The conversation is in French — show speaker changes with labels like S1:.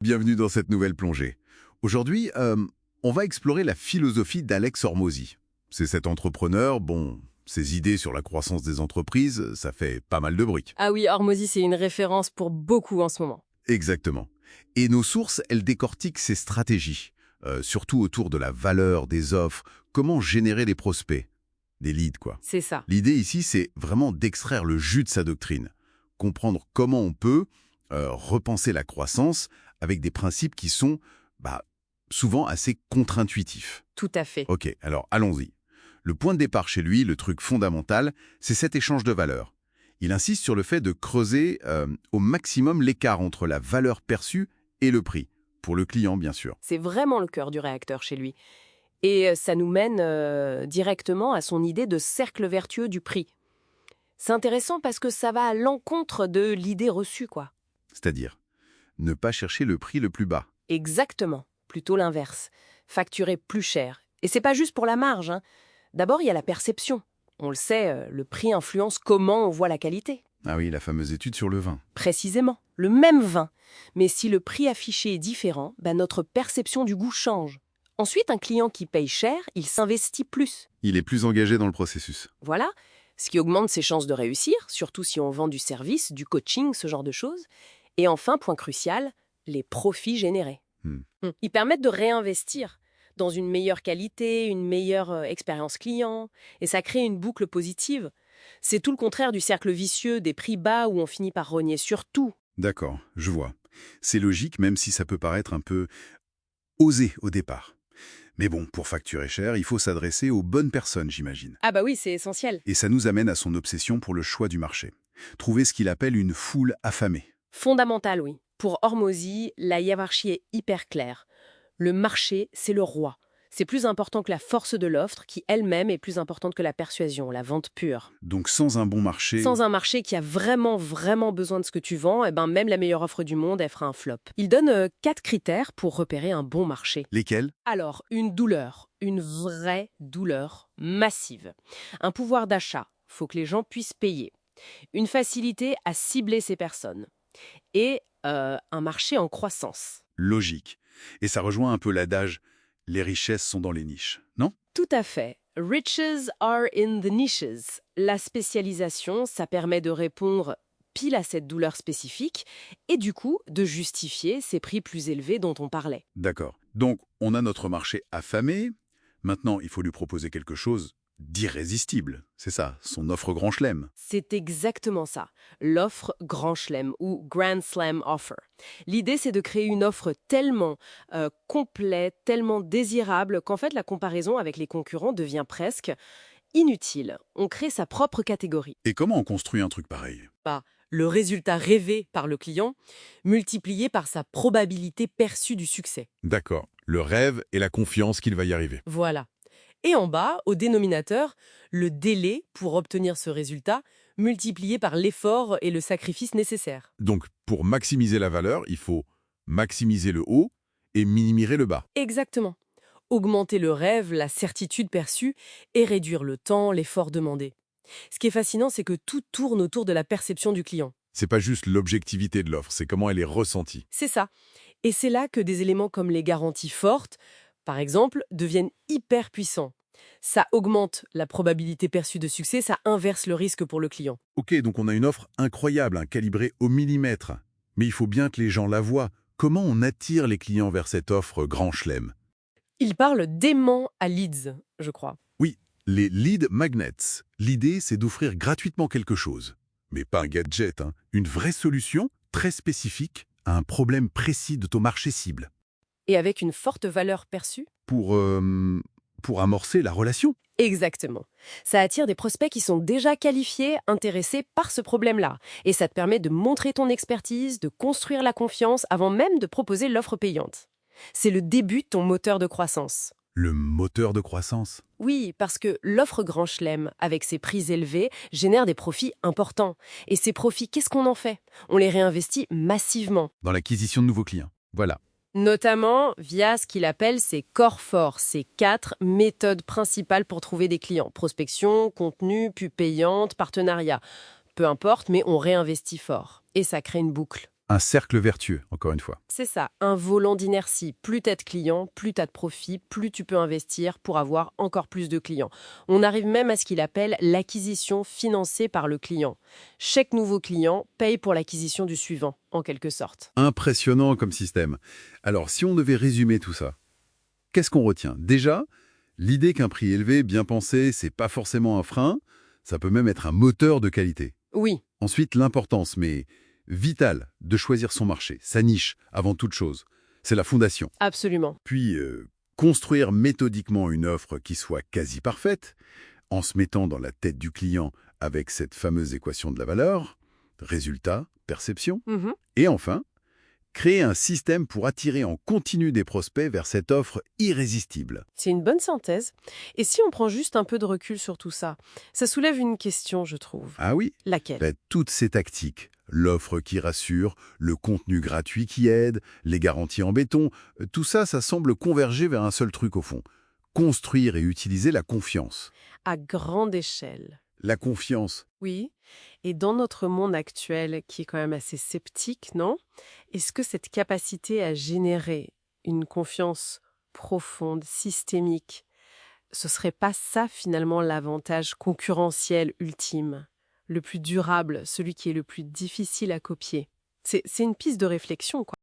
S1: Bienvenue dans cette nouvelle plongée. Aujourd'hui, on va explorer la philosophie d'Alex Hormozy. C'est cet entrepreneur, ses idées sur la croissance des entreprises, ça fait pas mal de bruit.
S2: Ah oui, Hormozy, c'est une référence pour beaucoup en ce moment.
S1: Exactement. Et nos sources, elles décortiquent ses stratégies, surtout autour de la valeur des offres, comment générer des prospects, des leads quoi.
S2: C'est ça.
S1: L'idée ici, c'est vraiment d'extraire le jus de sa doctrine, comprendre comment on peut repenser la croissance avec des principes qui sont souvent assez contre-intuitifs.
S2: Tout à fait.
S1: Ok, alors allons-y. Le point de départ chez lui, le truc fondamental, c'est cet échange de valeurs. Il insiste sur le fait de creuser au maximum l'écart entre la valeur perçue et le prix, pour le client bien sûr.
S2: C'est vraiment le cœur du réacteur chez lui. Et ça nous mène directement à son idée de cercle vertueux du prix. C'est intéressant parce que ça va à l'encontre de l'idée reçue, quoi.
S1: C'est-à-dire, ne pas chercher le prix le plus bas.
S2: Exactement. Plutôt l'inverse. Facturer plus cher. Et c'est pas juste pour la marge, hein. D'abord, il y a la perception. On le sait, le prix influence comment on voit la qualité.
S1: Ah oui, la fameuse étude sur le vin.
S2: Précisément, le même vin. Mais si le prix affiché est différent, notre perception du goût change. Ensuite, un client qui paye cher, il s'investit plus.
S1: Il est plus engagé dans le processus.
S2: Voilà, ce qui augmente ses chances de réussir, surtout si on vend du service, du coaching, ce genre de choses. Et enfin, point crucial, les profits générés. Ils permettent de réinvestir dans une meilleure qualité, une meilleure expérience client, et ça crée une boucle positive. C'est tout le contraire du cercle vicieux des prix bas où on finit par rogner sur tout.
S1: D'accord, je vois. C'est logique même si ça peut paraître un peu osé au départ. Mais bon, pour facturer cher, il faut s'adresser aux bonnes personnes, j'imagine.
S2: Ah bah oui, c'est essentiel.
S1: Et ça nous amène à son obsession pour le choix du marché. Trouver ce qu'il appelle une foule affamée.
S2: Fondamental, oui. Pour Hormozy, la hiérarchie est hyper claire. Le marché, c'est le roi. C'est plus important que la force de l'offre, qui elle-même est plus importante que la persuasion, la vente pure.
S1: Donc sans un bon marché...
S2: Sans un marché qui a vraiment besoin de ce que tu vends, même la meilleure offre du monde, elle fera un flop. Il donne 4 critères pour repérer un bon marché.
S1: Lesquels?
S2: Alors, une douleur, une vraie douleur massive. Un pouvoir d'achat, faut que les gens puissent payer. Une facilité à cibler ces personnes. Et un marché en croissance.
S1: Logique. Et ça rejoint un peu l'adage « les richesses sont dans les niches », non?
S2: Tout à fait. Riches are in the niches. La spécialisation, ça permet de répondre pile à cette douleur spécifique et du coup de justifier ces prix plus élevés dont on parlait.
S1: D'accord. Donc, on a notre marché affamé. Maintenant, il faut lui proposer quelque chose d'irrésistible. C'est ça, son offre grand chelem.
S2: C'est exactement ça, l'offre Grand Chelem ou Grand Slam Offer. L'idée, c'est de créer une offre tellement complète, tellement désirable qu'en fait, la comparaison avec les concurrents devient presque inutile. On crée sa propre catégorie.
S1: Et comment on construit un truc pareil?
S2: Le résultat rêvé par le client, multiplié par sa probabilité perçue du succès.
S1: D'accord. Le rêve et la confiance qu'il va y arriver.
S2: Voilà. Et en bas, au dénominateur, le délai pour obtenir ce résultat, multiplié par l'effort et le sacrifice nécessaires.
S1: Donc, pour maximiser la valeur, il faut maximiser le haut et minimiser le bas.
S2: Exactement. Augmenter le rêve, la certitude perçue, et réduire le temps, l'effort demandé. Ce qui est fascinant, c'est que tout tourne autour de la perception du client.
S1: C'est pas juste l'objectivité de l'offre, c'est comment elle est ressentie.
S2: C'est ça. Et c'est là que des éléments comme les garanties fortes, par exemple, deviennent hyper puissants. Ça augmente la probabilité perçue de succès, ça inverse le risque pour le client.
S1: Ok, donc on a une offre incroyable, calibrée au millimètre. Mais il faut bien que les gens la voient. Comment on attire les clients vers cette offre grand chelem?
S2: Il parle d'aimant à leads, je crois.
S1: Oui, les lead magnets. L'idée, c'est d'offrir gratuitement quelque chose. Mais pas un gadget, une vraie solution très spécifique à un problème précis de ton marché cible.
S2: Et avec une forte valeur perçue.
S1: Pour amorcer la relation.
S2: Exactement. Ça attire des prospects qui sont déjà qualifiés, intéressés par ce problème-là. Et ça te permet de montrer ton expertise, de construire la confiance avant même de proposer l'offre payante. C'est le début de ton moteur de croissance.
S1: Le moteur de croissance.
S2: Oui, parce que l'offre Grand Chelem, avec ses prix élevés, génère des profits importants. Et ces profits, qu'est-ce qu'on en fait? On les réinvestit massivement.
S1: Dans l'acquisition de nouveaux clients. Voilà.
S2: Notamment via ce qu'il appelle ses corps forts, ses 4 méthodes principales pour trouver des clients. Prospection, contenu, pub payante, partenariat. Peu importe, mais on réinvestit fort. Et ça crée une boucle.
S1: Un cercle vertueux, encore une fois.
S2: C'est ça, un volant d'inertie. Plus t'as de clients, plus t'as de profit, plus tu peux investir pour avoir encore plus de clients. On arrive même à ce qu'il appelle l'acquisition financée par le client. Chaque nouveau client paye pour l'acquisition du suivant, en quelque sorte.
S1: Impressionnant comme système. Alors, si on devait résumer tout ça, qu'est-ce qu'on retient? Déjà, l'idée qu'un prix élevé, bien pensé, c'est pas forcément un frein, ça peut même être un moteur de qualité.
S2: Oui,
S1: Ensuite, l'importance, mais vitale, de choisir son marché, sa niche, avant toute chose. C'est la fondation.
S2: absolument.
S1: Puis, construire méthodiquement une offre qui soit quasi parfaite, en se mettant dans la tête du client avec cette fameuse équation de la valeur, résultat, perception.
S2: Mhm.
S1: Et enfin, créer un système pour attirer en continu des prospects vers cette offre irrésistible.
S2: C'est une bonne synthèse. Et si on prend juste un peu de recul sur tout ça, ça soulève une question, je trouve.
S1: Ah oui,
S2: Laquelle?
S1: toutes ces tactiques, l'offre qui rassure, le contenu gratuit qui aide, les garanties en béton, tout ça, ça semble converger vers un seul truc au fond. Construire et utiliser la confiance.
S2: À grande échelle.
S1: La confiance,
S2: Oui. Et dans notre monde actuel, qui est quand même assez sceptique, non? Est-ce que cette capacité à générer une confiance profonde, systémique, ce serait pas ça finalement l'avantage concurrentiel ultime, le plus durable, celui qui est le plus difficile à copier? C'est une piste de réflexion, quoi.